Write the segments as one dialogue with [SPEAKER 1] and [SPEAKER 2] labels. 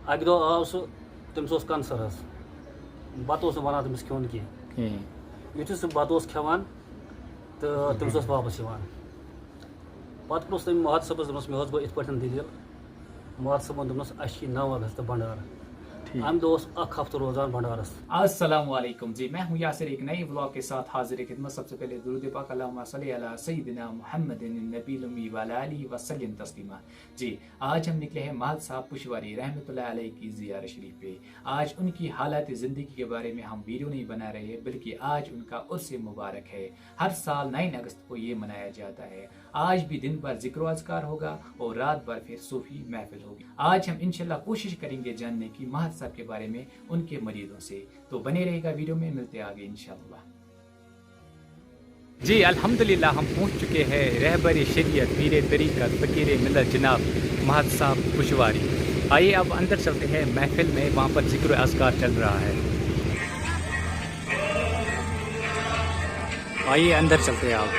[SPEAKER 1] अकि दो आव सह तमिस कैंसर बत वन तमिस खेन कह युथ सह बत खेवान तो तमिस वापस पे प्रोस तम महत सबस दस मे गो इत दलील महत सबन दस अस 9 अगस्त भंडार अम दह हफ्त रोजान भंडारस।
[SPEAKER 2] अस्सलाम वालेकुम जी, मैं हूं यासिर एक नए व्लॉग के साथ हाजिर खिदमत। सबसे पहले दुरूद पाक अल्लाहुम्मा सल्ली अला सय्यिदिना मुहम्मदिन नबील उम्मी व अला आलिहि वसल्लम तस्लीमा। जी, आज हम निकले हैं महद साहब पुशवारी रहमतुल्लाह अलैह की ज़ियारत शरीफ पे। आज उनकी हालात ज़िंदगी के बारे में हम वीडियो नहीं बना रहे हैं, बल्कि आज उनका उर्स मुबारक है। हर साल 9 अगस्त को ये मनाया जाता है। आज भी दिन भर जिक्र अज़कार होगा और रात भर फिर सूफी महफिल होगी। आज हम इंशाल्लाह कोशिश करेंगे जानने की महद साहब के बारे में उनके मरीजों से, तो बने रहेगा वीडियो में, मिलते आगे इंशाल्लाह। जी अल्हम्दुलिल्लाह, हम पहुंच चुके हैं रहबर शरीयत पीर तरीक़त फ़कीर मिल्लत जनाब महद साहब पुशवारी। आइए अब अंदर चलते हैं महफिल में, वहाँ पर जिक्र अज़कार चल रहा है। आइए अंदर चलते हैं आप।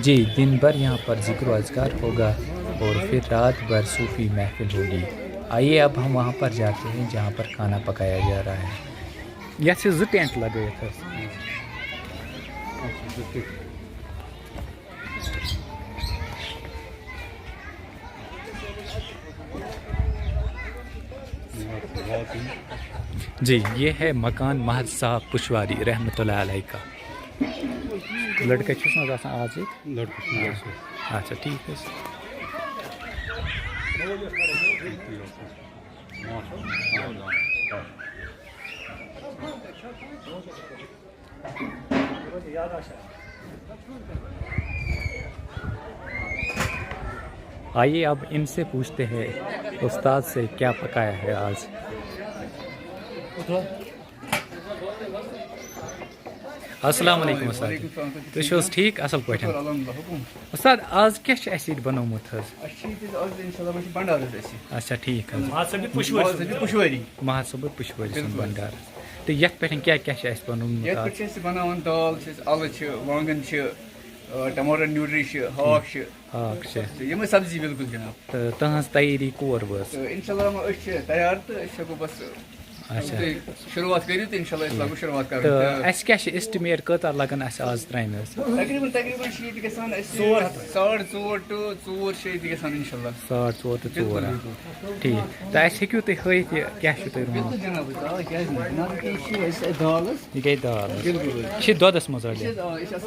[SPEAKER 2] जी, दिन भर यहाँ पर जिक्र अज़कार होगा और फिर रात भर सूफ़ी महफिल होगी। आइए अब हम वहाँ पर जाते हैं जहाँ पर खाना पकाया जा रहा है। यहाँ से 2 टेंट लगे थे। जी, ये है मकान महद साहब पुशवारी रहमतुल्लाह अलैह का। लड़का आज एक लड़का। अच्छा ठीक है। आइए अब इनसे पूछते हैं उस्ताद से क्या पकाया है आज। अस्सलाम वालेकुम उस्ताद, तुम ठीक असल पे उस्ताद आज क्या बनोमुत? अच्छा ठीक है, महद पुशवारी भंडार। तो ये पे क्या
[SPEAKER 3] बनोमुत? दाल अल वांगन टमाटर न्यूट्री
[SPEAKER 2] हाक
[SPEAKER 3] यम सब्जी बिल्कुल जनाब।
[SPEAKER 2] तो तहज तैयारी कोर बस
[SPEAKER 3] इंशाल्लाह तैयार तो हेको बस अच्छा शुरुआत करियो तो इंशाल्लाह इस लागू शुरुआत कर
[SPEAKER 2] तो अस क्या एस्टिमेट कतर लगन अस आज त्राइमस
[SPEAKER 3] तकरीबन शीट गसान 4.5 to 4 शीट गसान इंशाल्लाह
[SPEAKER 2] 4.5 to 4 ठीक तो अस हेक्यू तुम हयित क्या तुम रुमत
[SPEAKER 3] जनाब क्या जनाब के दाल
[SPEAKER 2] यह गई दाल
[SPEAKER 3] बिल्कुल
[SPEAKER 2] यह दोदस मज
[SPEAKER 3] इस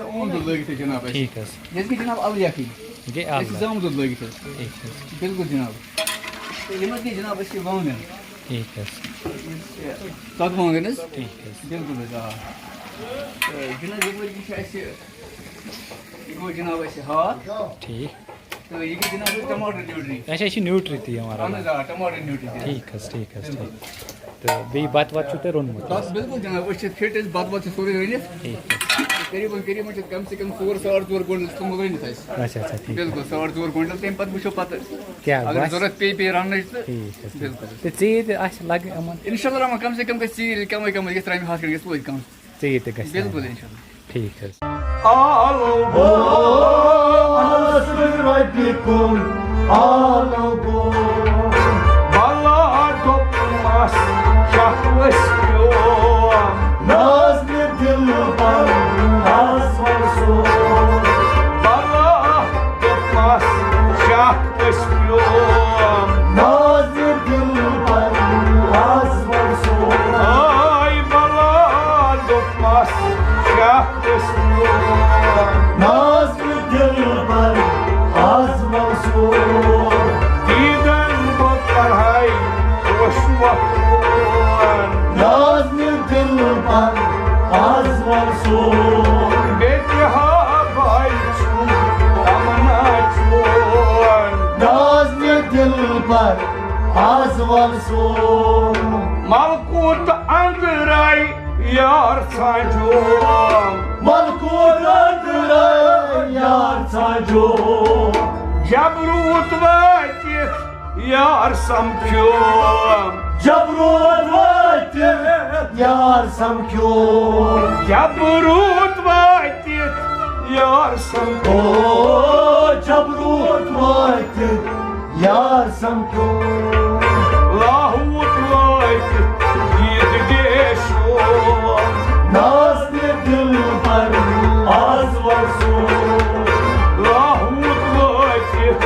[SPEAKER 3] ओम दूध लगित जनाब
[SPEAKER 2] ठीक है
[SPEAKER 3] जैसे जनाब अवलिया की
[SPEAKER 2] यह गई
[SPEAKER 3] इस जाम दूध लगित
[SPEAKER 2] ठीक है
[SPEAKER 3] बिल्कुल जनाब ये मत जनाब इसके वांगन
[SPEAKER 2] ठीक है
[SPEAKER 3] तक वांगन
[SPEAKER 2] ठीक है
[SPEAKER 3] बिल्कुल जनाब ये गो जनाब ऐसे हाथ
[SPEAKER 2] ठीक
[SPEAKER 3] तो ये जनाब टमाटर न्यूट्री
[SPEAKER 2] अच्छा यह न्यूट्री थी हमारा
[SPEAKER 3] टमाटर न्यूट्री
[SPEAKER 2] ठीक है ठीक तो बी बत वत रोनमुत
[SPEAKER 3] बस बिल्कुल जनाब फिट बत वत सोरे रनित
[SPEAKER 2] ठीक
[SPEAKER 3] करीबन कम से कम 4-4.5 घंटे तुम रनित
[SPEAKER 2] अच्छा अच्छा ठीक
[SPEAKER 3] बिल्कुल 4.5 घंटे तम पत वुचो पत
[SPEAKER 2] क्या
[SPEAKER 3] अगर जरूरत पे रन
[SPEAKER 2] ठीक है
[SPEAKER 3] बिल्कुल
[SPEAKER 2] तो चीज लग
[SPEAKER 3] इंशाल्लाह रहमान कम से कम चीज कम ये त्राइम हाथ कर कम
[SPEAKER 2] चीज
[SPEAKER 3] बिल्कुल इंशाल्लाह
[SPEAKER 2] ठीक है
[SPEAKER 4] Malkut Andrai Yar Sajom Malkut Andrai Yar Sajom Jabrut Vatit Yar Samkyom Jabrut Vatit Yar Samkyom Jabrut Vatit Yar Samkyom Jabrut Vatit Yar Samkyom Lahut Vatit Yid Geshom Nazli Dilbar Azvar Son Lahut Vatit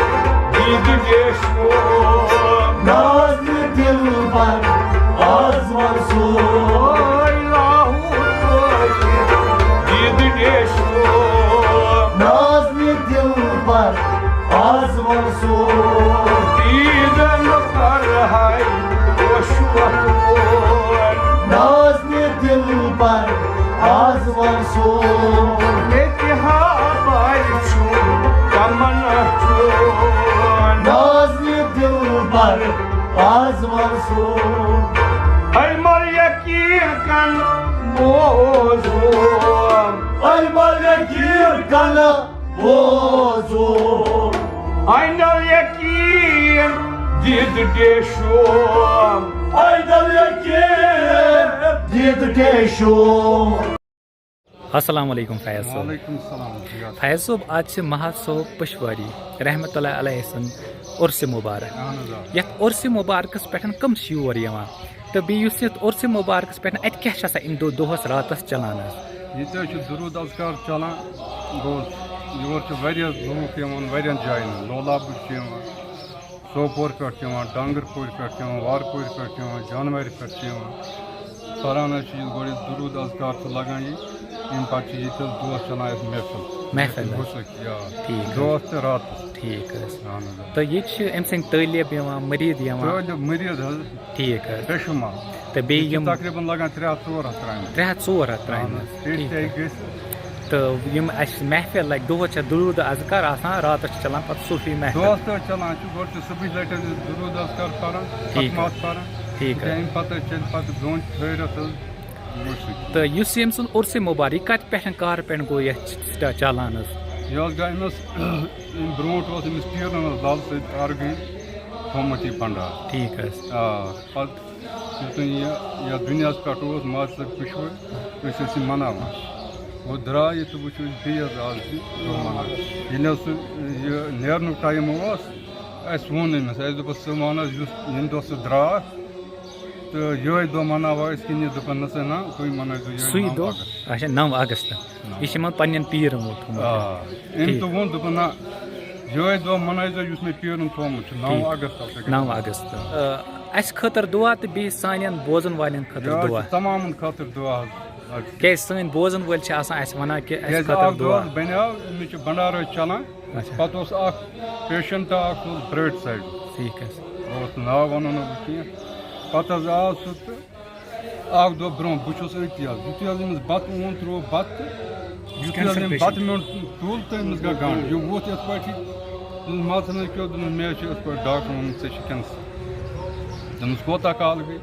[SPEAKER 4] Yid Geshom Nazli Dilbar Azvar Son Lahut Vatit Yid Geshom Nazli Dilbar Azvar Son Diden Karhay Oshwatun Nazli Dilbar Azvar Son Netiha Baychun Kamanachun Nazli Dilbar Azvar Son Almar Yakir Kan Bozum Almar Yakir Kan Bozum Aynal Yakir Did Deshum Aynal Yakir Did Deshum
[SPEAKER 2] अस्सलाम वालेकुम फैज साहब फैज साहब आज महज साहब पशवारी रहमतुल्लाह अलैहि सन उर्स मुबारक यथ उर्स मुबारकस पे कम शूर तो बीस उर्स मुबारकस पे अत क्या इन दोहस रातस चलान
[SPEAKER 5] ये दुरूद अज़कार चलान योर लूक वारियन जायन लोलाब सोपोर पे डांगरपुर पे वारपुर पे जानवर पे परान गोड़ दुरूद अज़कार लगान इन पे दोस्त चलान महफिल दोस्त रात
[SPEAKER 2] ठीक तो ये अम तलीब मरीद
[SPEAKER 5] मरीद
[SPEAKER 2] ठीक
[SPEAKER 5] बेशुमार
[SPEAKER 2] तो
[SPEAKER 5] तकरीबन लगान
[SPEAKER 2] 300-400 तो यम महफिल लग दोह दुरूद अज़कार रात चलान पे सूफी महफिल
[SPEAKER 5] दोस्त चलान गोड़ सुबह लट दुरूद अज़कार पारान
[SPEAKER 2] ठीक तो यम सुन उर्स मुबारक कत पे कार पे गो ये चलान
[SPEAKER 5] यह गई ब्रोट तीरन दल सर गई थोमत भंडार
[SPEAKER 2] ठीक
[SPEAKER 5] पे यह दुनिया पे माज पिशव मना वो द्राय तो वो बेज आज ये नेरन टाइम वो अस वो वन अस दोप वन यम दह द्रा तो ये दो मनावा इसकी दुकान से ना कोई मना
[SPEAKER 2] सुई दो अच्छा 9 अगस्त यह पन्न पीर
[SPEAKER 5] तो वो दुकान ये दो मनाइजो उसमें पीरन थोमुत 9 अगस्त
[SPEAKER 2] 9 अगस्त अस खतर दुआ तो बे सान बोजन वाले खतर दुआ
[SPEAKER 5] तमाम खतर दुआ
[SPEAKER 2] क्या सन बोजन वल वन कि दुआ
[SPEAKER 5] बनो भंडार चलान पे पेशेंट ब्रेड साइड
[SPEAKER 2] ठीक
[SPEAKER 5] नाव वन पे आव सह दो ब्रो बहुत अति बत ओन त्रो बत बत मे तुल तो गो गंड यह वोत ये मत क्यों मे डॉक्टर वो ऐसे कैंसर दस कोता काल गई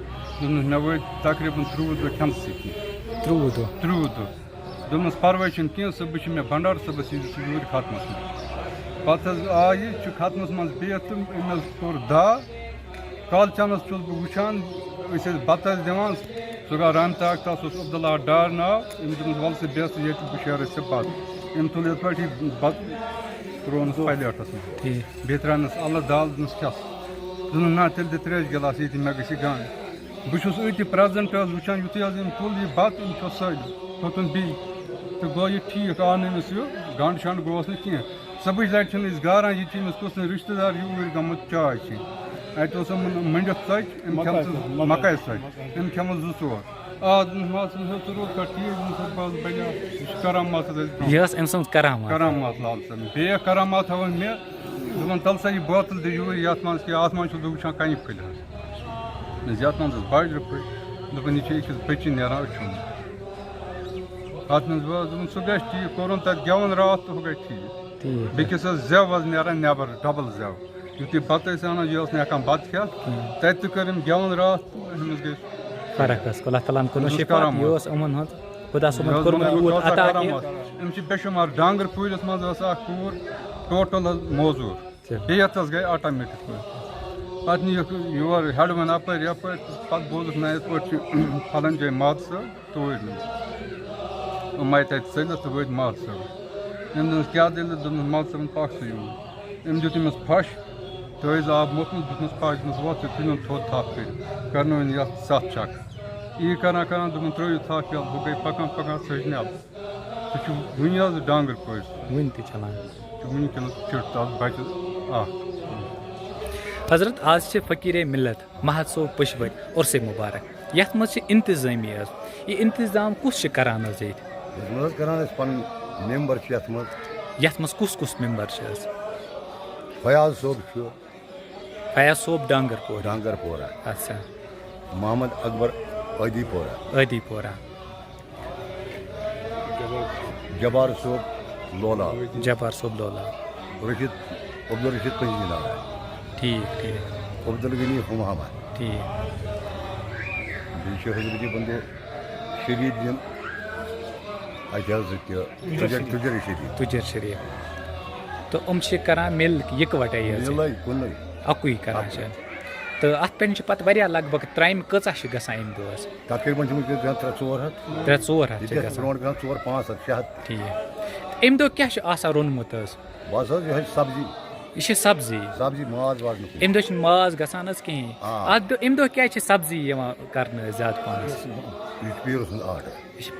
[SPEAKER 5] मे वो तकरीबन 30 दह कैंसर 30 दह दस परवाह कह सब मे भंडार सबस यूर खत्मस पे आय खत्मस मज बिहत तो कोर दा काल चनस चुस बह वुचान बत दिवान सह गो रन ताक तस अब्दुल्ला डार नाव वल से बेस ये बशेर से बत तुल ये बत त्रोनस प्लेटस मे बे त्रनस अल्लाह दाल दस क्या ना तेल दे 3 गिलास ये मे गई गंड बहुत अति प्रेजेंट वुचान युत तुल यह बत सज तोतन बी तो गो यह ठीक आव नमिस यह गंड शंड गोस न कह सबज लट गारान यह कुछ रिश्तेदार यूर गमुत चाय अत मंडित सच मकई सच अम खेम 2
[SPEAKER 2] करामात
[SPEAKER 5] लाल बे करामात हवन मे तल सा यह बोतल दि यूर ये अत मन वुचान कन फल ये बाजर फल यह बच्ची नान अचुन अत मे सह ग ठीक कोर तक गेवन रात तो गई ठीक बेकिस जेव नान नबर डबल जेव युत बत अनान यह हेकान बत खेत तत कर गेवन रात अमिस गई
[SPEAKER 2] फर्क अल्लाह ताला
[SPEAKER 5] बेशुमार डांगर पूरस मज कूर टोटल मोजूर बेहत गई ऑटोमेटिक पे योर हेडवन अपर यप पे बोलस ना पे फलन जाए माद सब तोड़ मे तत चलित तो वो माद सब अम क्या दिल माद सब पक यूर अम दुत अमिस फश तज आब मोकमत दुस पाक वत तुन थोद थप कर 7 चक यह करान दोपन त्रो थप पे बह गई पकान पकान सज नब सह वन डांगर पे
[SPEAKER 2] चलान
[SPEAKER 5] वनकस चिट तथ बच
[SPEAKER 2] हजरत आज फ़कीर मिलत महत्सो पशवर उर्स मुबारक ये मज इंतजामी यह इंतजाम कुछ करान
[SPEAKER 6] मेंबर
[SPEAKER 2] ये कुस मेंबर
[SPEAKER 6] फयाज
[SPEAKER 2] सोब
[SPEAKER 6] डांगरपोरा
[SPEAKER 2] अच्छा
[SPEAKER 6] मोहम्मद अकबर
[SPEAKER 2] अदीपोरा
[SPEAKER 6] जबार सोब लोला रशीद अब्दुल रशीद पंजीनारा
[SPEAKER 2] ठीक
[SPEAKER 6] अब्दुल गनी हुमामा
[SPEAKER 2] ठीक
[SPEAKER 6] हजरत बंदो शरीफ दिन
[SPEAKER 2] तुजर शरीफ तो करान मिल इकवटे अकुई करान तो अत पे लगभग त्राम कचा गसान दोस
[SPEAKER 6] तकरीबन
[SPEAKER 2] 300-400 ठीक अम दो क्या रोनमुत
[SPEAKER 6] बस सब्जी
[SPEAKER 2] यह सब्जी
[SPEAKER 6] माज वाज
[SPEAKER 2] अम दो माज गसान अम दो क्या सब्जी कर ज्यादा पान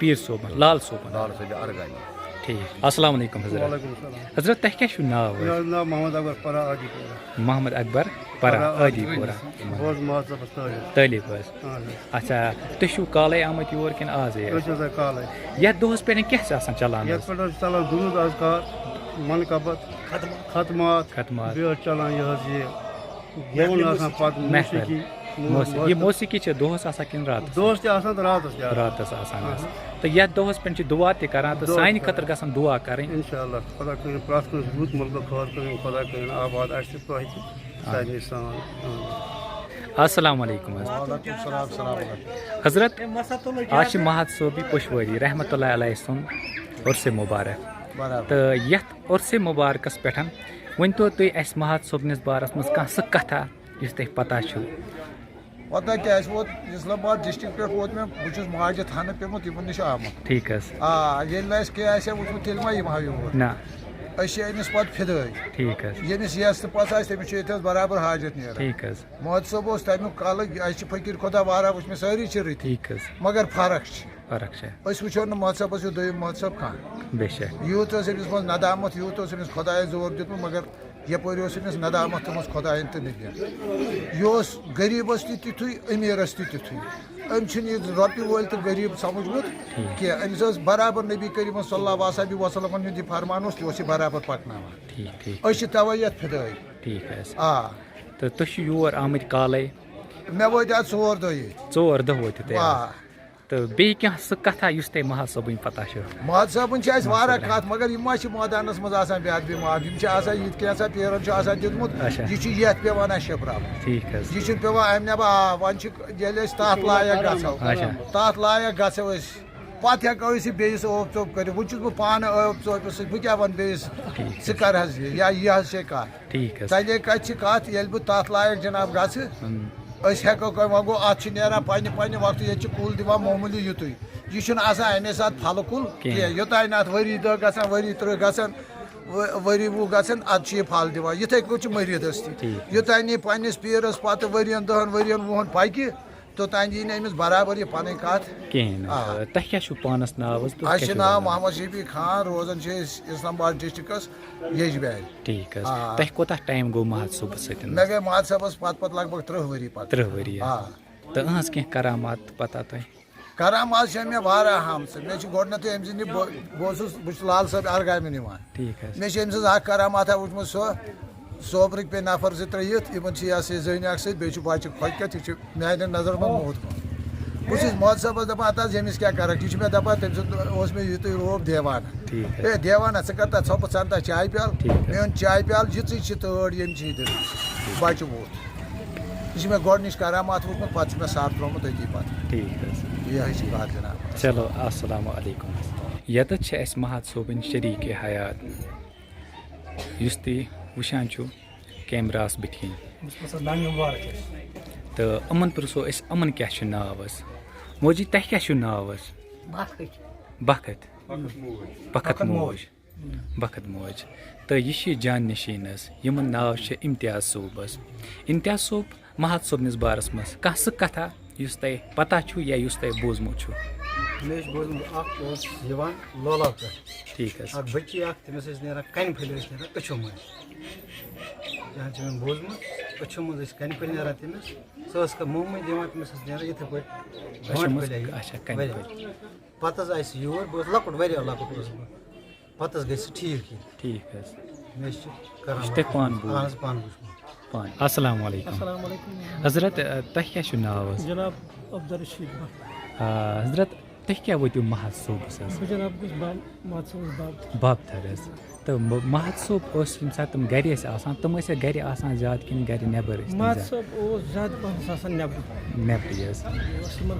[SPEAKER 2] पीर सोबन लाल सोबन
[SPEAKER 6] अर्गानी
[SPEAKER 2] ठीक अस्सलाम वालेकुम हजरत तह क्या नाव मोहम्मद अकबर परा अदीपोरा तलीब अच्छा तुम काले आमत योर किन आज ये दोस पे क्या चलान खतमात ये मौसीकी दोस किन रात तो ये दोस पे दुआ तरान तो सान खतर गसन दुआ कर अस्सलाम वालेकुम हजरत आज महत्सोबी पुशवरी रहमतुल्लाह अलैहि सुन उर्स मुबारक तो यथ उर्स मुबारकस पे वन तो तुम अस महत्सोबनिस बारस मज कह सह कथा इस तुम पता
[SPEAKER 7] पता क्या वो इस्लामाबाद डिस्ट्रिक्ट पे वोत मैं बहुत माज थाना पे मुत निश आमुत
[SPEAKER 2] ठीक
[SPEAKER 7] ये क्या वो तेल मा यम
[SPEAKER 2] ना
[SPEAKER 7] अमिस पे फिदाई
[SPEAKER 2] ठीक है
[SPEAKER 7] यमिस यस तो पस तमिस बराबर हाजत नेरान
[SPEAKER 2] ठीक है
[SPEAKER 7] मोहद सोब तमुक कल फकीर खुदा वारा वो सारी रही
[SPEAKER 2] ठीक है
[SPEAKER 7] मगर फर्क वो मोहद सोबस दोम मोहद सोब कह
[SPEAKER 2] बेशक
[SPEAKER 7] यूत अमिस मज नदामत यूत अमिस खुदाय जोर दितमुत मगर यपर अमिस नदामत थमस खुदायन तो नबी यह गरीबस तिथु अमीरस तिथु अमि रोपि वोल तो गरीब समझमुत कि अमिस बराबर नबी करीम सल्लल्लाहु अलैहि वसल्लम हुंद फरमान तह बराबर पकनावान तवे ये फिदाई
[SPEAKER 2] ठीक है
[SPEAKER 7] आ
[SPEAKER 2] तो तुम योर आमत काले
[SPEAKER 7] मे वो 4 दह ये
[SPEAKER 2] 4 दह वो तो बे क्या सह कथा तुम महद सोबन पता
[SPEAKER 7] महद सोबन कत मगर यह मैदानस मज बेद बिमार ये कैसा पेरन दितमुत यह पे वन शपरा
[SPEAKER 2] ठीक है
[SPEAKER 7] यह पे अम नबा वन तथ लायक तथ लायक गो पे हेको बेस ओप चोप कर वो पान ओप चोप बह क्या वन बेस कर या यह कत चले कत ये बह तथ लायक जनाब ग हेको वो गो अत पे वक्त ये कुल दिवान मामूली युत यह अमे साथ फल कुल योतान अत वरी दह ग वरी 3 ग वरी 20 ग अद फल दिवान इथे कौ मरिदस योतान पन्नस पीरस पे वरियन 10 वरियन 20 पकि तोतान यी अमिस बराबर यह पन कत
[SPEAKER 2] पानस नाव
[SPEAKER 7] नाव मोहम्मद शफी खान रोजान इस्लामाबाद डिस्ट्रिक्टस यजबैल
[SPEAKER 2] ठीक है तह कोता टाइम गो महद सोब सतन
[SPEAKER 7] मे गई महद सोबस पत लगभग 30 वरी
[SPEAKER 2] 30 वरी तो अहस कह करामात पता तह
[SPEAKER 7] करामात मे वारा हम मे गोडनत अम सद बह लाल साहब अरगाम निवान
[SPEAKER 2] ठीक है
[SPEAKER 7] मे अम सद करामात वुचमुत सो सोबरक पे नफर 2 त्रित इन जन सत बच्चे खोकत यह मान नजर मन मोहत बह मोहद साहबस दपान यमिस क्या कर यह मे दपान तम मे युत रोब देवान देवान थ कर तथ थ सन चाय प्याल मे ओन चाय प्याल यी तड़ यम बच्चे वोत यह मे गोडनिश करामात वुचमुत पे मे सर त्रोमुत अती पे
[SPEAKER 2] ठीक है
[SPEAKER 7] यह बात जनाब
[SPEAKER 2] चलो अस्सलाम वालेकुम यत महद सोबन शरीक हयात युस तुम वुचान कैमरास बथि तो अमन पुरसो अमन क्या नाव मोजी तह क्या नाव बखत मोज बखत मोज तो यह जान नशीन यमन नाव इम्तियाज सोबस इम्तियाज सोब महद सोबनिस बारस मज कह सह कथा युस तह पता या युस तह बोजमुत
[SPEAKER 1] मे बोजमुत लोला पे
[SPEAKER 2] ठीक है
[SPEAKER 1] बच्ची तमिस कन फल अच्छो मज जहाँ मे बोजमुत अच्छो मज कन फल तमिस सह मोमो दिवान तमिस इथे पे पे योर बह लकुट वारिया लकुट पे गई ठीक
[SPEAKER 2] ठीक है
[SPEAKER 1] मे
[SPEAKER 2] पान पान अस्सलाम वालेकुम हजरत तह क्या नाव
[SPEAKER 8] जनाब अब्दुल रशीद
[SPEAKER 2] हजरत तह क्या वो महद सोबस
[SPEAKER 8] जनाब महद सोबस
[SPEAKER 2] बाब थर तो महद सोब यम सात तुम गर तुम गर ज्यादा कि गर नबर
[SPEAKER 8] महद सोब ज्यादा पहन नबर
[SPEAKER 2] नबर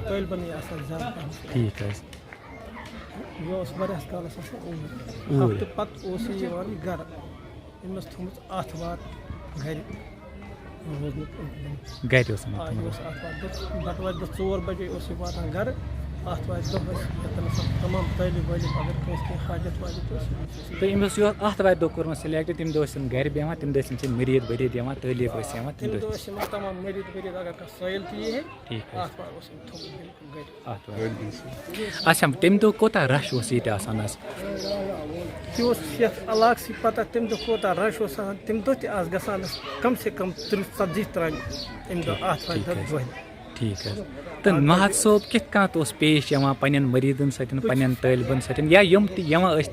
[SPEAKER 8] तलबन
[SPEAKER 2] ठीक है
[SPEAKER 8] यह वारियास कालस हफ्ते पे गर अमस थोमुत आथवार गर बटवार 4 बजे वातान गर आथवार तमाम तलीब वलीब अगर हाजत वाजत
[SPEAKER 2] तो अमस आथवार दह कोर सिलेक्ट तम गर बेहान तम मरीद वरीद दिवान तलीब
[SPEAKER 8] तमाम मरीद वरीद अगर साइल थी
[SPEAKER 2] अच्छा तम दह कोता रश ये
[SPEAKER 8] इलाक पता तम दह कोता रश तम दह गसान कम से कम 30-40 त्रान अम दह आथवार दह
[SPEAKER 2] ठीक है तो महद सोब कित पेश पन्न मरीदन सतन पन्न तलबन सतन या यम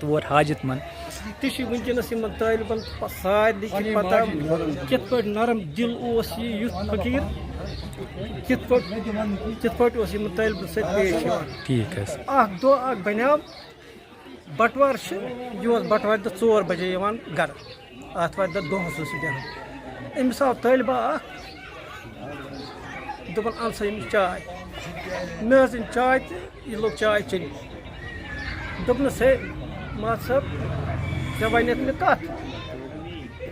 [SPEAKER 2] तोर हाजत मन
[SPEAKER 8] वनकस तलबन सारे पता कित पे नरम दिल युथ फकीर कित पे तलबन पेश
[SPEAKER 2] ठीक है
[SPEAKER 8] दह बनो बटवार यह बटवार 4 बजे गर आथवार दह अमिस आव तलबा दोपन अन सा चाय मे चाय यह लोग चाय चल दोपनस हे महद साहब ऐ वन मे कत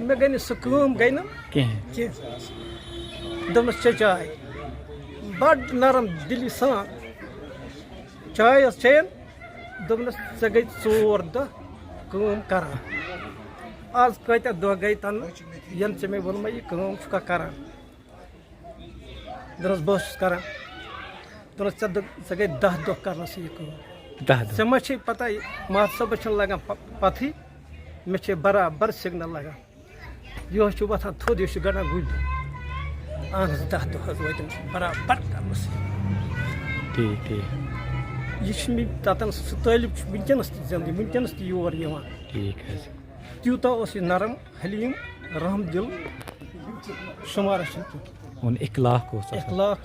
[SPEAKER 8] मे गई सह गई ना दोपनस चे चाय बड़ नरम दिली सान चाय चेन दोपनस ऐ गई 4 दह कर आज कत्या दह गई तन यम चे मे वोन ये कम छुका करान दोनस बस करान दोनस चे गई 10 दह करना से ये कम
[SPEAKER 2] 10
[SPEAKER 8] से मे पता महत सब लगान पथी मे बराबर सिग्नल लगान यह वथान थोद यह गड़ान गुज अहन 10 दह वत बराबर करना
[SPEAKER 2] ठीक ठीक
[SPEAKER 8] यह ततन सह तालिब वनकस जिंदगी वनकस योर
[SPEAKER 2] ठीक है
[SPEAKER 8] तूता नरम हलीम रहम दिल शुमार
[SPEAKER 2] उन इखलाक
[SPEAKER 8] इखलाक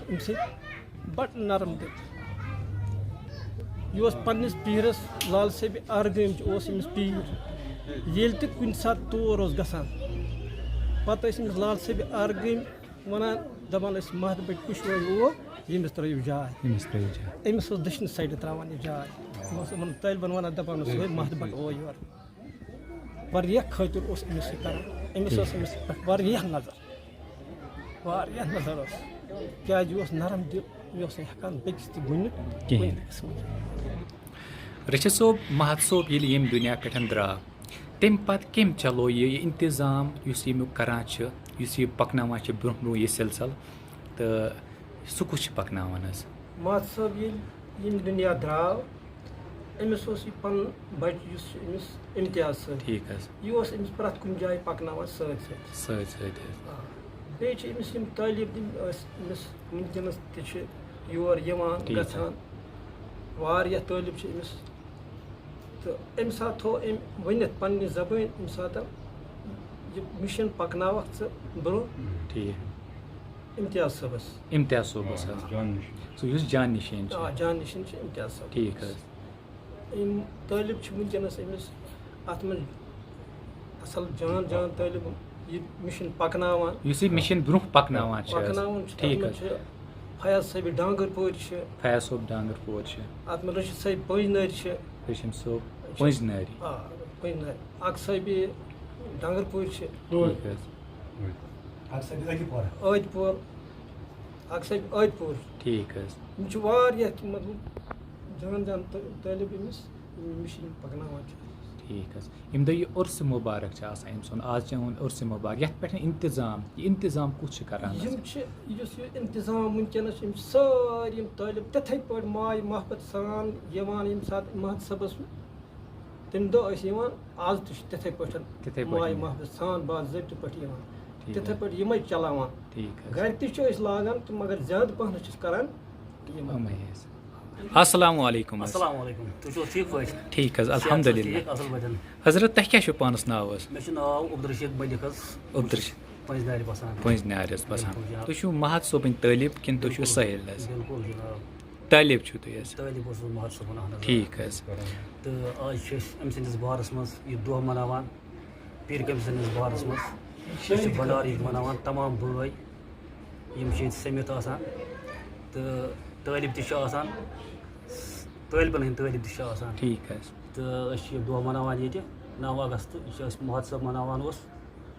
[SPEAKER 8] बड़ नरम दिल यह पन्निस पीरस लाल साहब आरगम पीर ये कुन सात तौर गसान पत लाल साहब आरगम वनान दपान महद बट पुशवर वो यमिस त्रो जाय अमिस दक्षिण साइड त्रावान यह जाय Taliban वनान दपान Mahad but O your वारिया खतर अमिस कर अमिस नजर क्या नरम दिल यह हेकान बेकिस
[SPEAKER 2] रशीद सोब महत सोब ये यम दुनिया पे द्राव तम पत कम चलो ये इंतजाम यमुक करान यह पकनावान ब्रोह ब्रोह यह सिलसिल तो सह कुछ पकनावान
[SPEAKER 8] महत सोब ये दुनिया द्राव अमिस पन बच इम्तियाज
[SPEAKER 2] ठीक
[SPEAKER 8] यह प्रत कुन जाए पकनावान बेस तालिब दिन वनकस तोर गसान वारिया तालिब अमिस तो अम सात थो वनित पन्ने जबान अम सात यह मिशन पकनावक ब्रो
[SPEAKER 2] ठीक
[SPEAKER 8] इम्तियाज सबस
[SPEAKER 2] जान निशीन
[SPEAKER 8] जान निशीन इम्तियाज सब
[SPEAKER 2] ठीक
[SPEAKER 8] तालिब वनकस अमिस अत मन असल जान तालिब यह मिशन पकनावान
[SPEAKER 2] मिशन ब्रोह पकनावान ठीक
[SPEAKER 8] फयाज साहब डांगरपुर
[SPEAKER 2] फयाज सोब डांगरपुर
[SPEAKER 8] अत मन रशीद साहब पंजनर
[SPEAKER 2] रशीद सोब पंजनरी
[SPEAKER 8] अक साहब डांगरपुर अदपुर अक साहब अदपुर
[SPEAKER 2] ठीक
[SPEAKER 8] मतलब जान तालिब अमिस मिशन पकनावान
[SPEAKER 2] ठीक यम दह यह उर्स मुबारक अम सुन आज उर्स मुबारक ये पे इंतजाम कुछ करान
[SPEAKER 8] इंतजाम वनकस सारी तालिब तथे पे माय मोहब्बत सान यम सात महत सबस तम दह आज तथे पे माय मोहब्बत सान बाज़ाब्त पे तथे पे यम चलावान घर तक लागान तो मगर ज्यादा पहन करान
[SPEAKER 2] अस्सलाम वालेकुम ठीक अल्हम्दुलिल्लाह हजरत तह क्या पानस नाव
[SPEAKER 1] नाव अब्दुलरशीद मलिक
[SPEAKER 2] पंजनार बसान तुम महत सोबन तालिब किन तुम साहिल तालिब ठीक
[SPEAKER 1] तो आज अम सस बारस मज यह दह मनावान पीर कम सस बारस मज भंडार ईद मनावान तमाम बई समित तो तालिब तालिबन हंद तालिब
[SPEAKER 2] ठीक
[SPEAKER 1] तो दह मनावान ये 9 अगस्त यह महत सब मनावान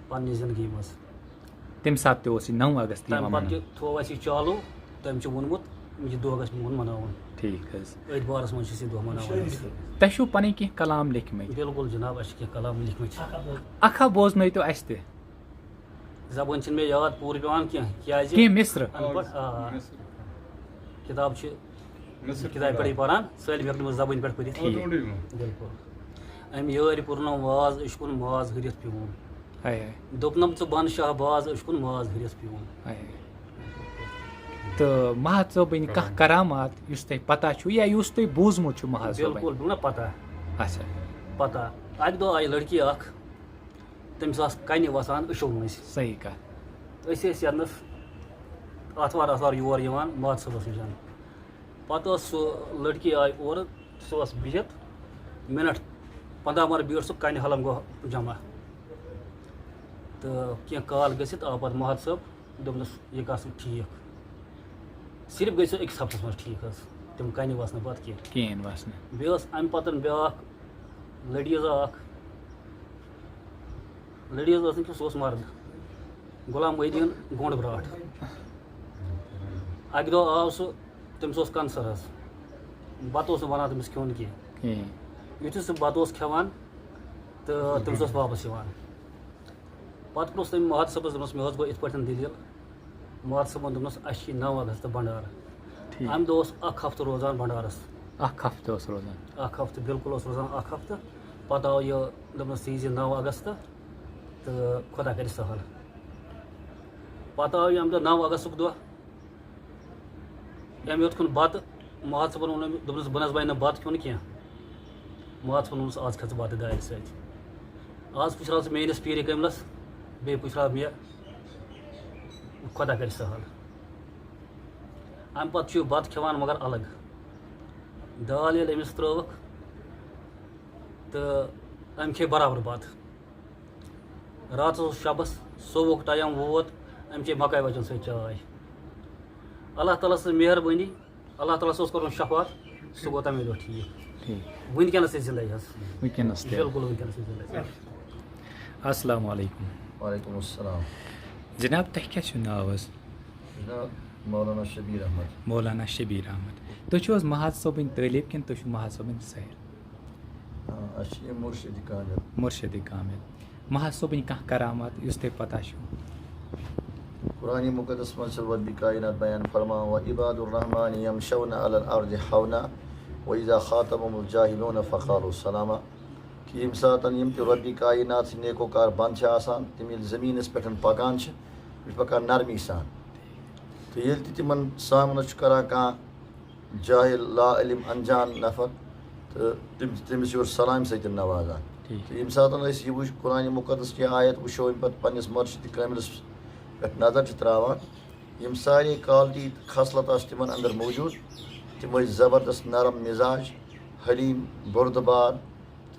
[SPEAKER 1] पन्ने जिंदगी मज
[SPEAKER 2] तम सात 9 अगस्त
[SPEAKER 1] तम पे थो चालू तम वोनमुत यह दह गो मनावान
[SPEAKER 2] ठीक
[SPEAKER 1] अथ बारस मज दह मनावान
[SPEAKER 2] तह पन कह कलाम लिखम
[SPEAKER 1] बिल्कुल जनाब कह कलाम लिखम
[SPEAKER 2] अखा बोजन तो
[SPEAKER 1] जबान मे याद पूर पेवान क्या
[SPEAKER 2] मिस्र
[SPEAKER 1] किताब किताब पे पान सालम हेक जबान पे पढ़ बिल्कुल अम यार पुरन वाज अशकुन माज हरित पीवन दोपनम च बन शाहबाज अशकुन माज हरित पीवन
[SPEAKER 2] तो महत सोबन कह करामात तुम पता या तुम बूजमुत महत
[SPEAKER 1] बिल्कुल ना पता
[SPEAKER 2] अच्छा
[SPEAKER 1] पता अक दह आई लड़की तमिस कन वसान अशो मज
[SPEAKER 2] सही कत
[SPEAKER 1] यनस आथवार योर महत सबस निश पे सो लड़की आई और सह बिहत मिनट 15 मिनट बीठ सह कन हलम गो जमा तो कह काल गसित आव पे महत सब दोपनस यह कस ठीक सिर्फ गई सो अकिस हफ्तस मज ठीक तम कन वसन पे
[SPEAKER 2] कहें वसन
[SPEAKER 1] बे अम पे ब्या लड़ीज सह मर्द गुलाम मोहद्दीन गोंड ब्राट अक दह आव सह तमिस कैंसर बत वन तमिस खेन कह युथ सह बत खेवान तो तमिस वापस पत् पृष्ठ तम महत सबस दोपस मे गो इत पठन दलील महत सबन दोपस अस 9 अगस्त भंडार अम दो हफ्त रोजान भंडारस
[SPEAKER 2] रोजान
[SPEAKER 1] हफ्त बिल्कुल रोजान हफ्त पत् आव यह दोपस यह 9 अगस्त तो खुदा कर सहल पत् आव अम 9 अगस्त दह अम योत कुन बत महत सबन वो दोपस बह बह बत खुन कह महत सबन आज खच बत दार सत आज पुछ मेस पीर कमलस बे पुछ मे खुदा कर सहल अम पत् बत खेवान मगर अलग दाल ये अमिस त्रोवक तो अम खे बराबर बत रात शबस सोवुक टाइम वोत अम चे मकाई वचन सत चाय अल्लाह ताला सज मेहरबानी अल्लाह ताला सोस कर शफात सह गो तमे दह ठीक वनकस जिंदगी बिल्कुल वनकस जिंदगी
[SPEAKER 2] अस्सलाम वालेकुम
[SPEAKER 9] वालेकुम अस्सलाम
[SPEAKER 2] जनाब तह क्या नाव
[SPEAKER 9] जनाब मौलाना शबीर अहमद
[SPEAKER 2] मौलाना शबीर अहमद तुम महद सोबन तालिब कि तुम महद सोबन सैर
[SPEAKER 9] मुर्शिद कामिल
[SPEAKER 2] मुर्शिद कामिल महद सोबन कह करामत इस ते पता
[SPEAKER 9] कुरानी मुक़द्दस में रब्बी कायनात बयान फरमा व इबादुर रहमान यमशौना अलल अर्ज़ि हौना व इज़ा ख़ातबहुमुल जाहिलून फ़क़ालू सलामा कि यम सातन यम ते रब्बी कायनात नेकोकार बंद आसान तम ये ज़मीनस पे पकान पकान नरमी सान तो ये तिमन सामना करान कह जाहिल ला इल्म अनजान नफर तो तमिस सलाम सत नवाजान तो यम सातन यह वो कुरानी मुक़द्दस की आयत वो पे पन्निस मुर्शिद कामिलस पे नजर त्रावान यम सारे क्वालिटी खसलत तिमन अंदर मौजूद तम ज़बरदस्त नरम मिजाज हलीम बुरदबार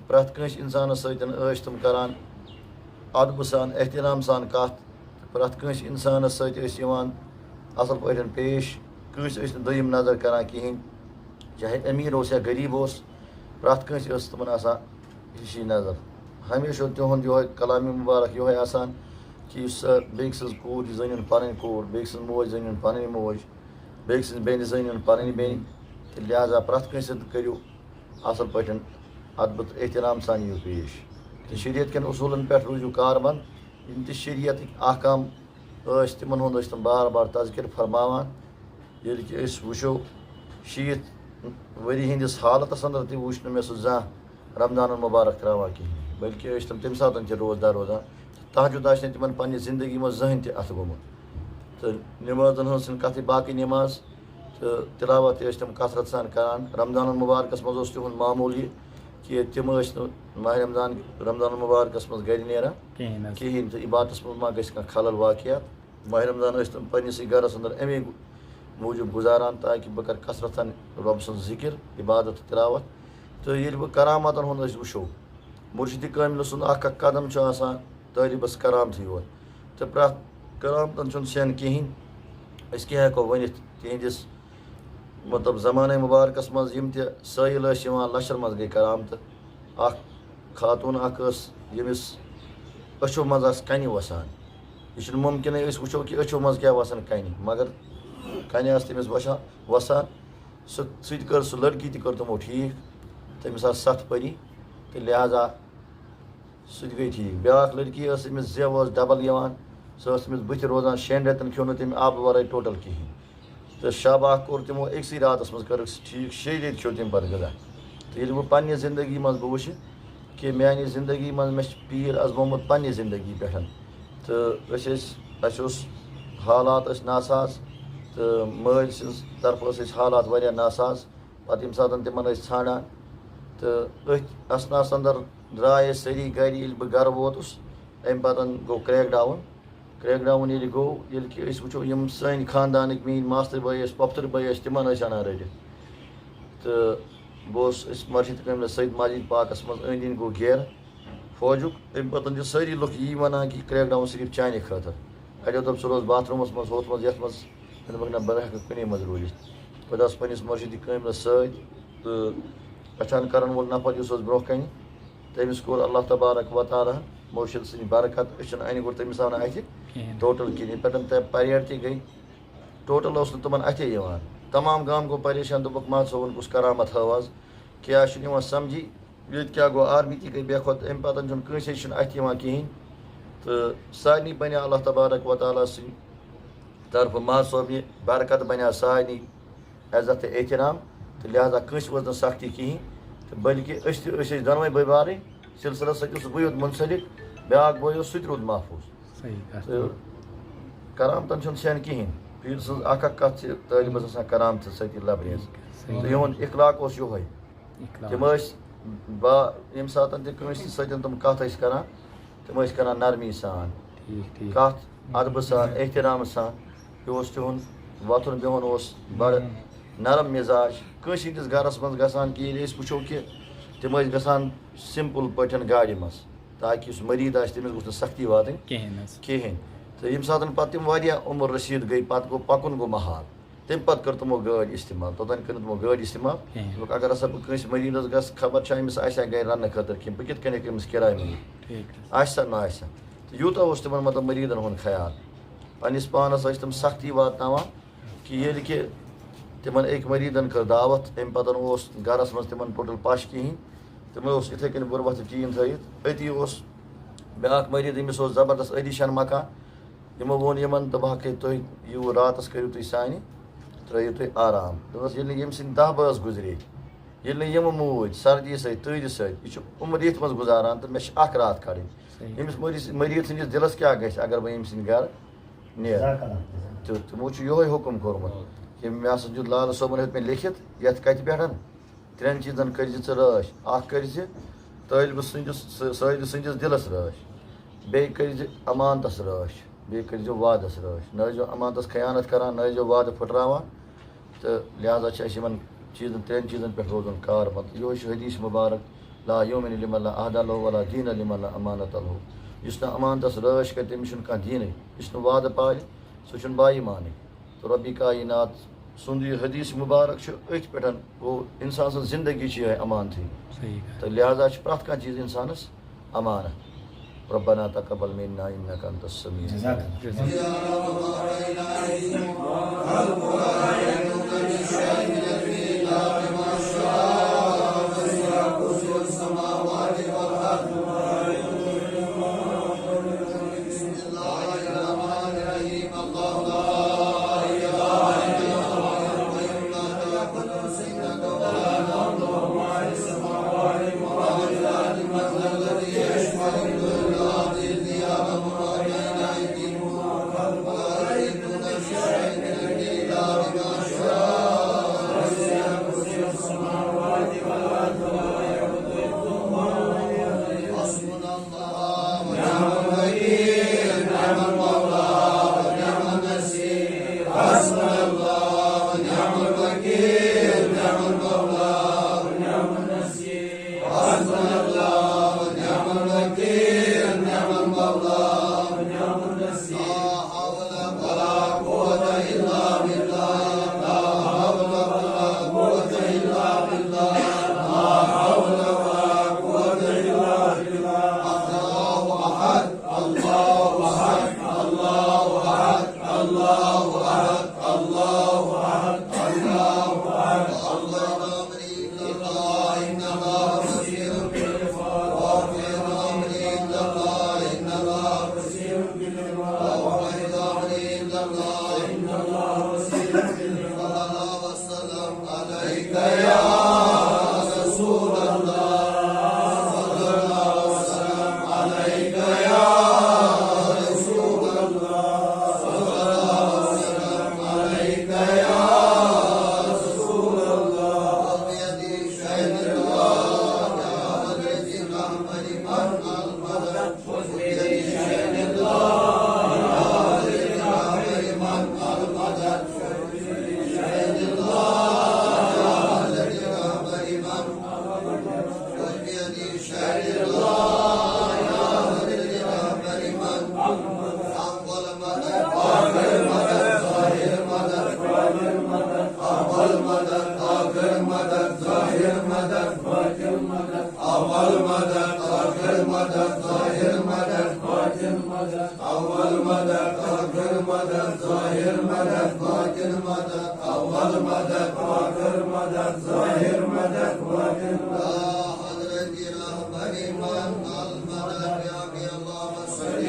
[SPEAKER 9] प्रत कंस इंसान सतन तम करान अदब सान एहतराम सान कत प्रत कंस इंसान सत असल पे पेश कंस दयम नजर करान कहें चाहे अमीर हो या गरीब हो प्रत कंस तमन हिशी नजर हमेशा तिहुंद यो कलामी मुबारक यो आसान कि बेस कूर जन पन कूर बेस मोज जन पन मोज बेस बेन जन पन बेन तो लिहाजा प्रत कंस करो असल पे अदब एहतराम सान यू पेश तो शरीयत कन उसूलन पे रूजू कारबंद इन शरीयत अहकाम तिमन हुंद तम बार बार तज़किर फरमावान ये वो शीत वरी हंदिस हालतस अंदर तु वो मे सह जा रमजान मुबारक त्रावान कहें बल्कि तम तम सात रोजदार रोजान तहजुद तिमन पन्ने जिंदगी में जहन अत गोमुत तो नमाजन हज कथ बाकी नमाज तो तिलावत तम कसरत सान करान रमजान मुबारकस मज तिहुंद मामूल यह कि तम माह रमजान मुबारकस मज गर नेरान कहें तो इबादतस मज मा गस खलल वाक़ियात माह रमजान तम पन्निस गरस अंदर अमे मूजूब गुजारान ताकि बह कर कसरत रब सं जिक्र इबादत तिलावत तो ये बह करामतन हुंद वो मुर्शिद कामिल सुंद कदम तालिबस करामत योत तो प्रत करामतन सेन कहें क्या हेको वन तिहंदिस मतलब ज़माने मुबारकस मज यम साइल लशर मज गई करामत खातून यमिस अचो मज कन वसान यह मुमकिन वो कि अचो मज क्या वसान कन मगर कन तमिस वसान सह कर सह लड़की कर तमो ठीक तमिस 7 परी तो लिहाजा सह गई ठीक ब्या लड़की अमिस जेव डबल सह बुथ रोजान 6 रेतन खो तम आब वर टोटल कहें तो शब कोर तमो अक्सी रात मज कर ठीक 6 रेत खो तम पे गजा तो ये बह पन्ने जिंदगी मज बह वो कि मानी जिंदगी मज मे पीर आजमोमुत पन्ने जिंदगी पे तो हालात नासाज तो मज सज तरफ हालात वारिया नासाज पत यम सात तिमन ान तो असनास अंदर द्राय सारी गर ये बह गर वोतुस अम पत गो क्रैक डाउन ये गो ये वो यम सन खानदान मीन मास्तर भाई पफ्तर भाई तिमन अनान रट तो बस मुर्शिद कामिल सैद माजिद पाकस मज अंद गो घेर फौजुक अम पत सारी लुक यी वनान कि क्रैक डाउन सिर्फ चाने खतर अड़ो दोप सह रोज बाथरूमस मज होत मज ये मज ना बह कुने मज रूजित पे पन्निस मुर्शिद कामिलस सत तो पहचान करन वोल नफर ब्रोह कन तमिस कोर अल्लाह तबारक व तआला मुर्शिद सद बरकत अन कोर तमिस आव अथ टोटल कहें पे परेड ती गई टोटल तमन अथे तमाम गाम गो परेशान दोपक मह सोन कुछ करामत हवाज क्या समझी ये क्या गो आर्मी ती गई बेखुद अम पे कंस अथ कहें तो सानी बने अल्लाह तबारक व तआला सिंह तरफ माह सोबि बरकत बने सानी इज्जत तो एहतराम तो लिहाजा कंस वज सख्ती कहें तो बल्कि दोनों बई बारे सिलसिला सत बह मुंसलिक ब्या बो सह रूद महफूज तो करामतन शैन कहें पीर सज कत तलिबस करामत सती लबरेज तो इहुंद इखलाक योहे तम यम सात तम कत करान तम करान नरमी सान कत अदब सान एहतराम सान यह तिहुंद वथुन बिहुन बड़ नरम मिजाज कंस हंदिस गरस मज गसान कि वो कि तम गसान सिंपल पन गाड़ी मज ताकि मरीद तमिस गोस सख्ती वात कहें तो यम सात तम उम्र रशीद गई पत् गो पकुन गो महाल तम पत् कर तमो गाड़ी इस्तेमाल तोतन कर तमो गाड़ी इस्तेमाल अगर हसा बह कंस मरीदस गस खबर अमिस गई रन खतर कह बह कित कन अमिस किराय मिली आसा ना आसा तो यूता तमन मतलब मरीदन हुंद ख्याल पन्निस पानस तम सख्ती वातावान कि ये कि तमन एक मरीदन कर दावत अम पतन गरस मज तमन टोटल पश कहें तम इथे कन बुर वक्त चीन थत अति ब्या मरीद अमिस जबरदस्त अदीशान मकान यमो वोन यमन तो बह तुम यू रात करू तुम सानि त्रो तुम आराम दोपस ये यम सद 10 बस गुजरे ये यम मूज सर्दी सद यह उम्र ये मज गुजारान तो मे रात कड़ी यमिस मरीद सदिस दिलस क्या गि अगर बह यम गर नेर तो तमो ये हुकुम कोर्मुत कि मे हसा दित लाल सोबन हे मे लिखित ये कत पे 3 चीजन कर रश कर तलब सदिस दिलस रश बे कर अमानतस रश बे कर वादस रश न अमानतस खयानत करान न वाद फुटरावान तो लिहाजा चीजन 3 चीजन पे रोजन कार मत यो हदीस मुबारक ला योमिन लिमन ला अहद लहु वला दीन लिमन ला अमानत लहु युस न अमानतस रश कर तमिस कह दीन युस न वाद पाल सह बाई माने तो रब्बी कायनात सुंद हदीस मुबारक अथ पे गो इंसान सज जिंदगी ये अमानत तो लिहाजा प्रत कह चीज इंसानस अमानत रब्बना तक़ब्बल मिन्ना इन्नका अंतस समीउल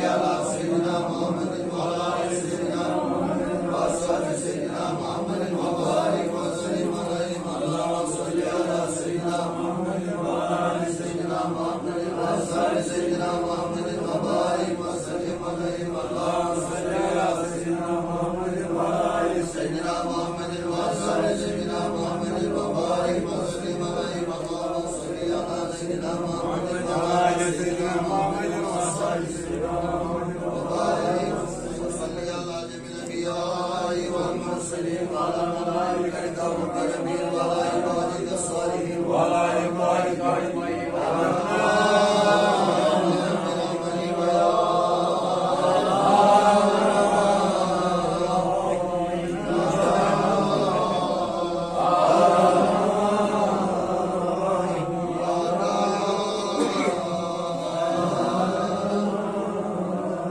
[SPEAKER 7] Allah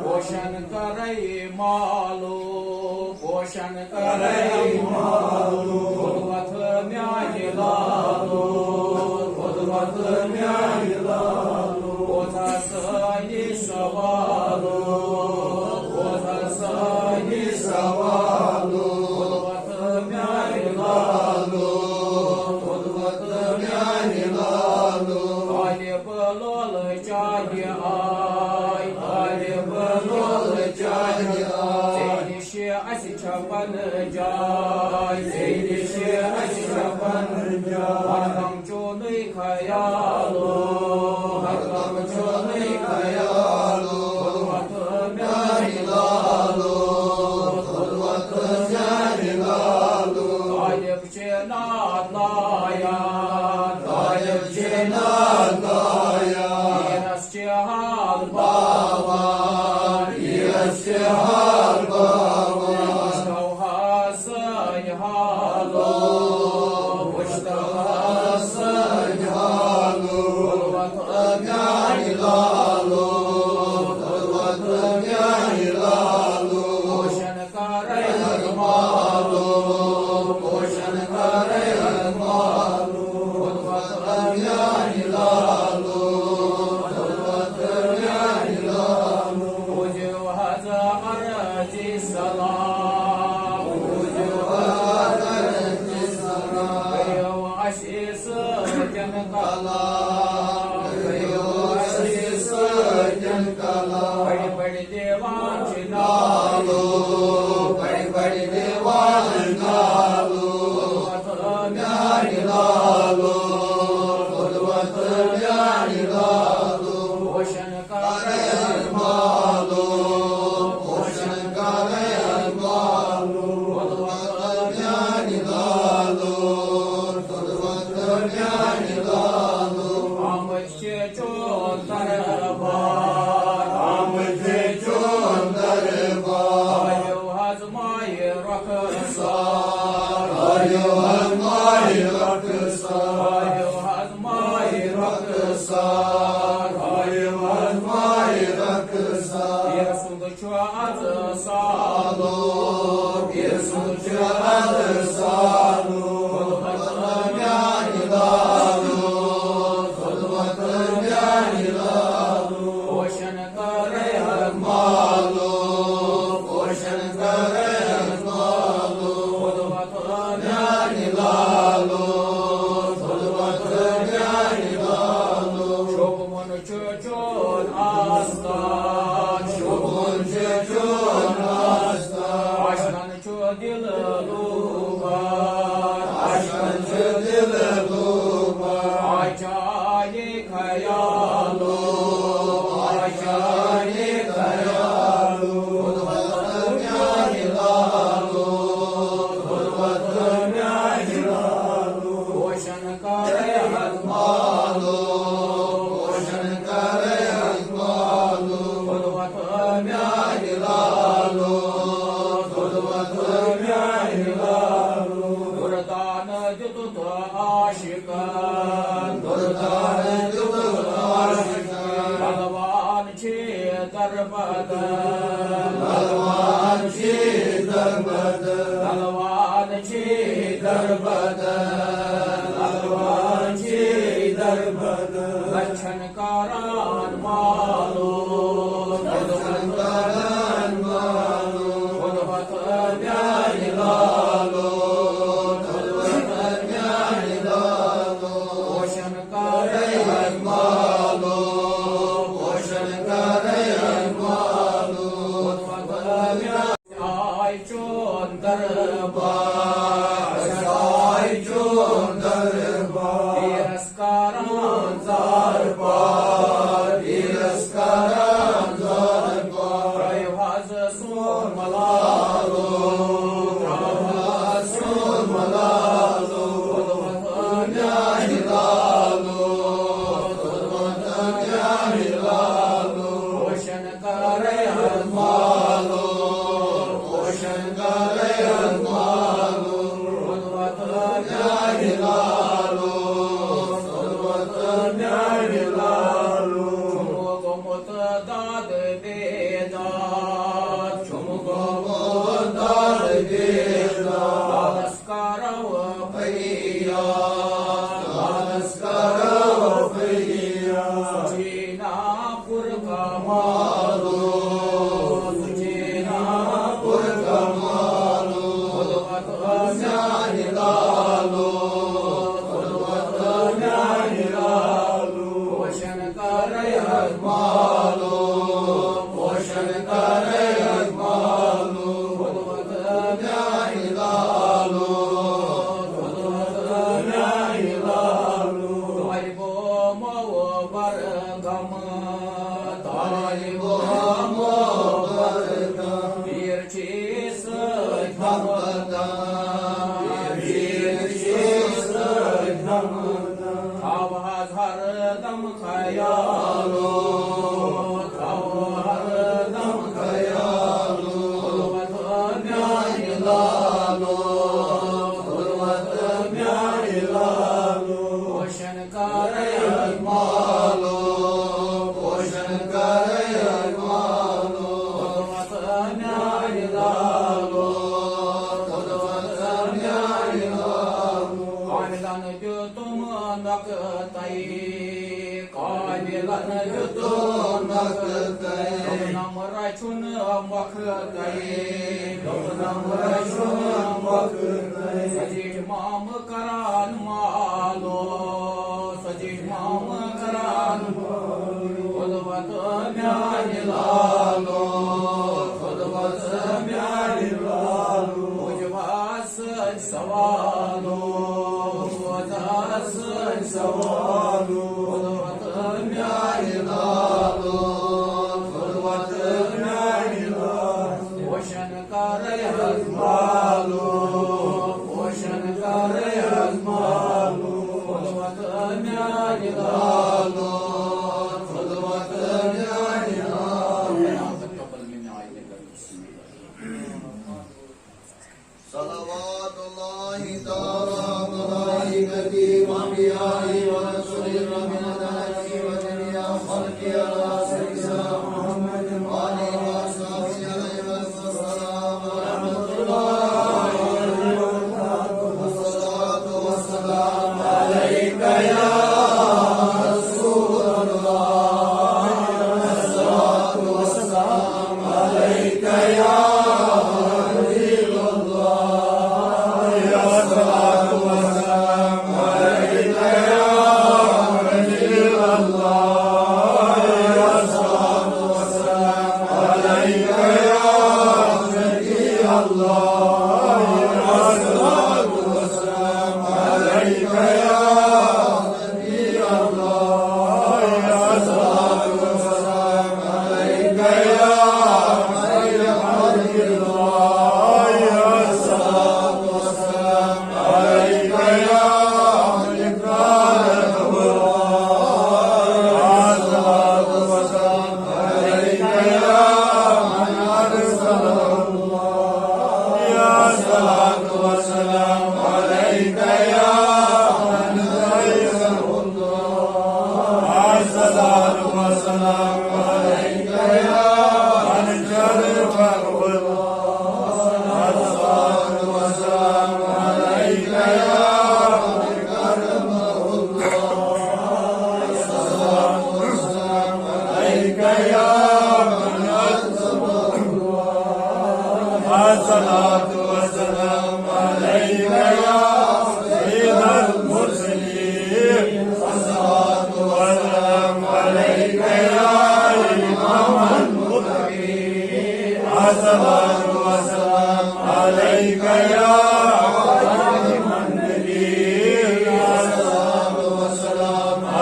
[SPEAKER 3] पोषण करे मालो पोषण करे मालो भगवत न्याय लालो भगवत न्याय लालो ओथा सही सवालो ओथा सही सवालो भगवत न्याय लालो भगवत न्याय लालो आले बलोल चाहिए आई आले बलोल चाहिए आई से अच्छा बन जाए से अच्छा बन जाए हम जो नहीं खयालो हम जो नहीं खयालो भगवत न्याय लालो भगवत न्याय लालो आयब से नाथ लाया आयब से नाथ लाया यस्य हाल बावा यस्य हाल बावा मुस्तौहासय हालो मुस्तौहासय हालो भगवत न्याय लालो भगवत न्याय लालो पोषण करे मालो पोषण करे मालो भगवत न्याय लालो भगवत न्याय लालो मुझे हजार जी सलाम मुझे हजार जी सलाम गयो आशीष जन काला गयो आशीष जन काला बड़े बड़े देवान नालो बड़े बड़े देवान नालो भगवत न्याय लालो भगवत न्याय लालो पोषण करे मालो पोषण करे मालो भगवत न्याय लालो भगवत न्याय लालो आमचे जो दरबार आमचे जो दरबार आयो हजमाय रखसार आयो हजमाय रखसार आयो हजमाय रखसार आयो हजमाय रखसार ये सुंद छुआत सालो ये सुंद छुआत सालो भगवत न्याय लालो भगवत न्याय लालो पोषण करे मालो पोषण करे मालो भगवत न्याय लालो भगवत न्याय लालो शोभ मन चोन आस्तान शोभ मन चोन आस्तान आशकान चो दिल लुबार आशकान चो दिल लुबार आचाये खयालो आचाये खयालो भगवत न्याय लालो भगवत न्याय लालो पोषण करे मालो पोषण करे मालो भगवत न्याय लालो भगवत न्याय लालो दुर्दान जुत आशिकान दुर्दान जुत आशिकान भगवान छे दरबदर भगवान छे दरबदर भगवान छे दरबदर भगवान छे दरबदर लक्षण कारण मालो लक्षण कारण मालो भगवत न्याय लालो भगवत न्याय लालो पोषण करे मालो पोषण करे मालो भगवत न्याय आय चोन दरबार आय चोन दरबार तिरस्कारान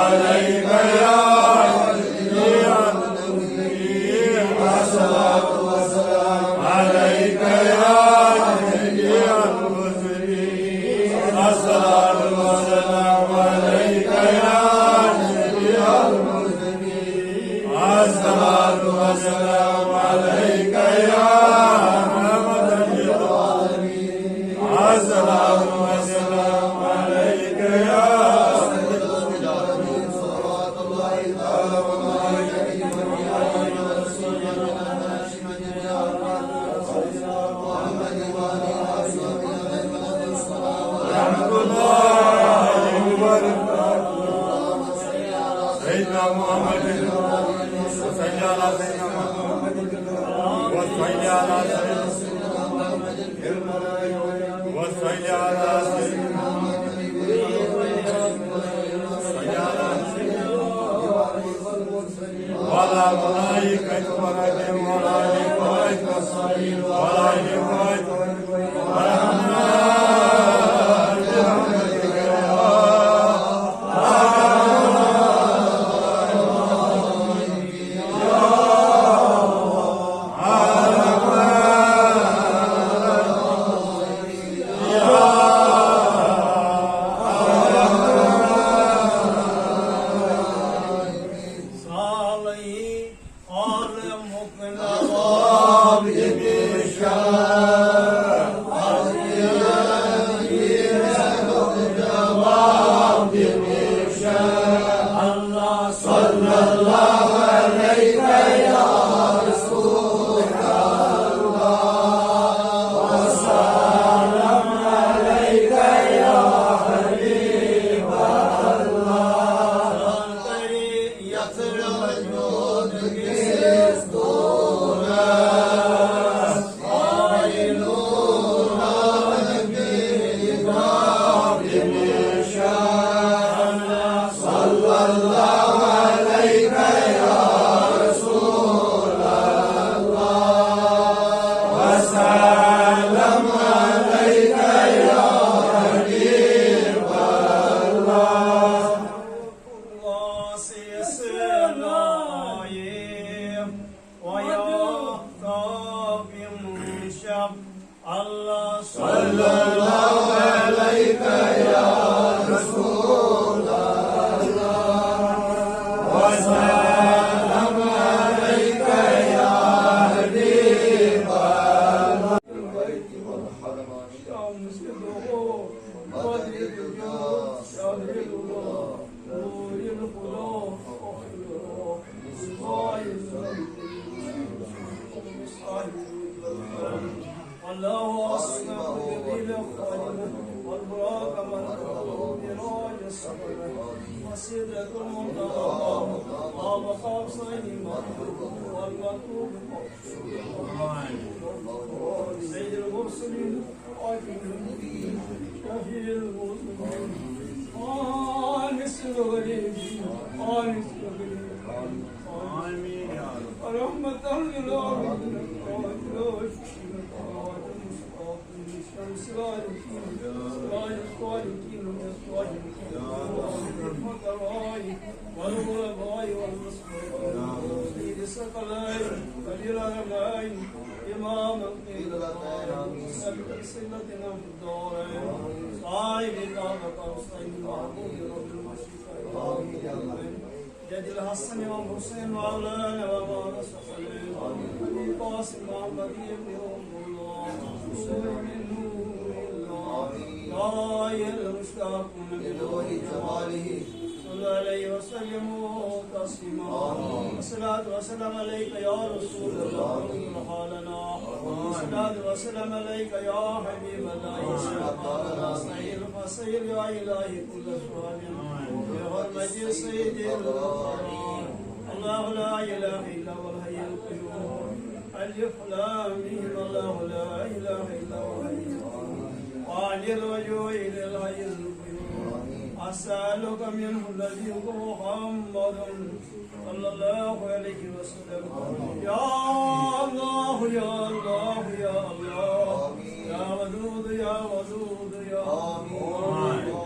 [SPEAKER 4] عليك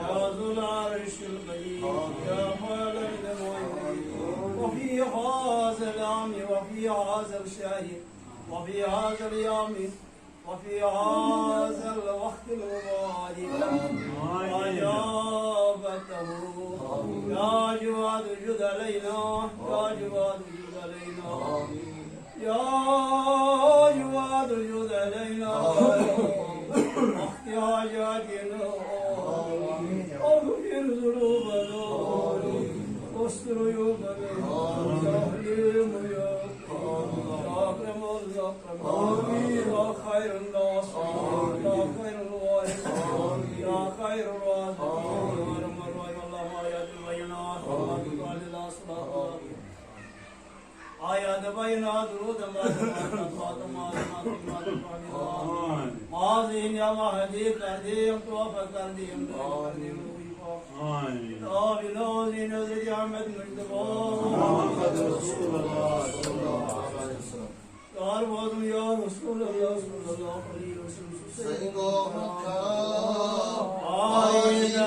[SPEAKER 10] يا ذو العرش المجيد يا خالق
[SPEAKER 3] هذا العام وفي هذا الشهر وفي هذا اليوم وفي هذا الوقت المبارك وإجابته يا جواد جد علينا يا جواد جد علينا يا جواد جد علينا احتياجاتنا اغفر ذنوبنا واستر عيوبنا يا حليم يا اكرم الاكرمين يا خير الناس يا خير الوارثين يا خير الرازقين يا رب الراحمين اللهم آيات البينات وقال الأصلاح آيات بينات درود ماضين يا مهدي قديم توفى قديم آمين نزل أحمد مجتبى محمد رسول الله صلى الله عليه وسلم يا رسول الله صلى الله عليه وسلم سيدنا آمين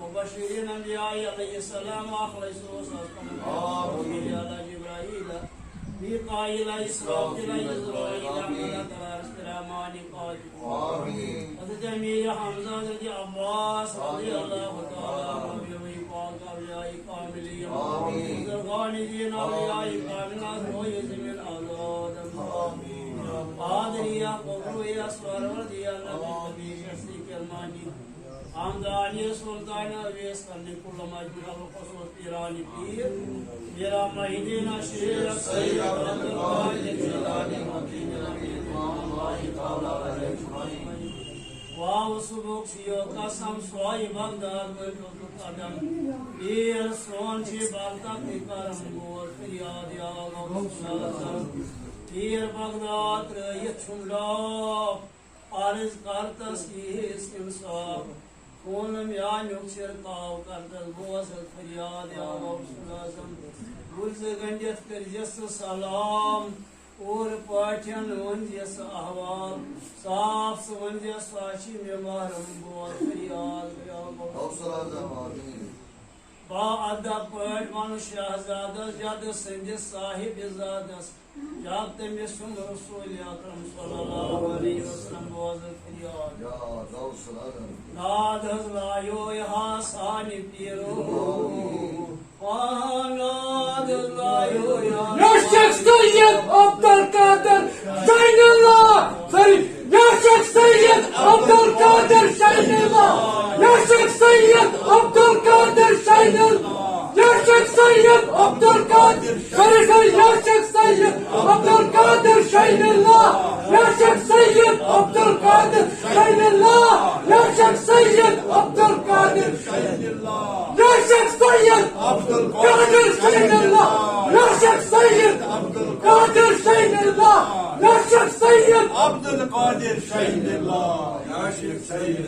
[SPEAKER 3] مبشرين انبياء عليه السلام واخلصوا وصفكم على جبرائيل ميقائيل اسرافيل اسرائيل احمد السلام قادم جميع حمزه رضي عباس رضي الله تعالى عنه ويقال اولياء كاملين زرغانيين اولياء كاملين ويزم الاولاد قادريا قبرويا سورورديا النبي شخصي كلماني آمدانی سلطان اویس کرنے کل مجموعہ الخصوص پیرانی پیر میرا مہیدینہ شیر سید عبداللہ جلانی مدین امین اللہ تعالیٰ علیہ واو سبوک شیو قسم سوائی بغداد ویٹو قدم پیر سون چی بالتا کی کرم بول فریاد یا غوث پیر بغداد رئیت شملاب عارض کرتس کیس انصاف کونم یانیوک شرکاو کردل بوزل فریاد یا غوث گلز گنجت کر جس سلام اور پاٹھن ونجس احوال صاف ونجس ساشی میں محرم بول فریاد یا غوث با ادب پٹ من شہزادس جد سندس صاحب زادس جب تمس رسول اکرم صلی اللہ علیہ وسلم بوز فریاد ناد حض لایو یہاں سانی پیرو
[SPEAKER 4] Yaşak Sayyid Abdülkadir Zeynullah. Yaşak Sayyid Abdülkadir Zeynullah. Yaşak Sayyid Abdülkadir Zeynullah. Yaşak Sayyid Abdülkadir Yaşak Sayyid Abdülkadir Zeynullah. Yaşak Sayyid Abdülkadir Zeynullah. Yaşak Sayyid Abdülkadir Zeynullah. Yaşak Sayyid Abdülkadir Zeynullah. Yaşak Sayyid Abdülkadir Zeynullah. Yaşak Sayyid Abdülkadir Zeynullah. Yaşak Sayyid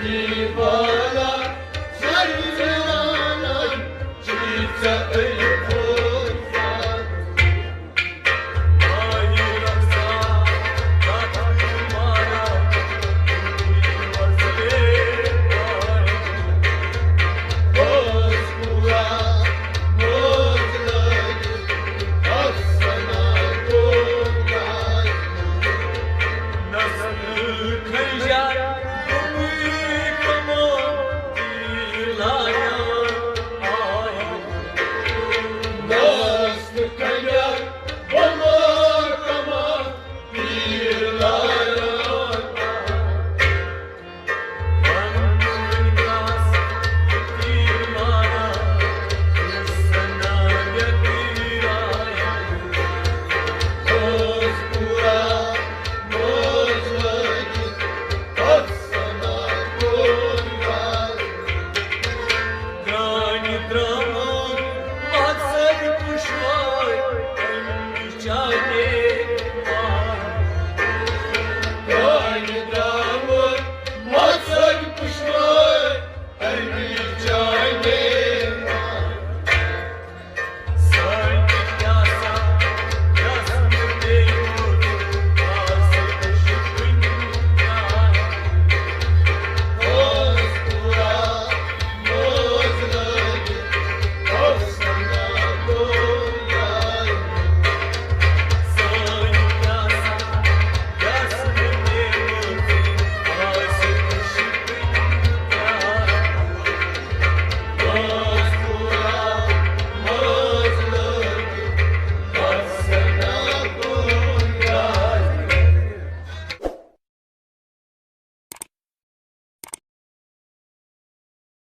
[SPEAKER 4] Happy birthday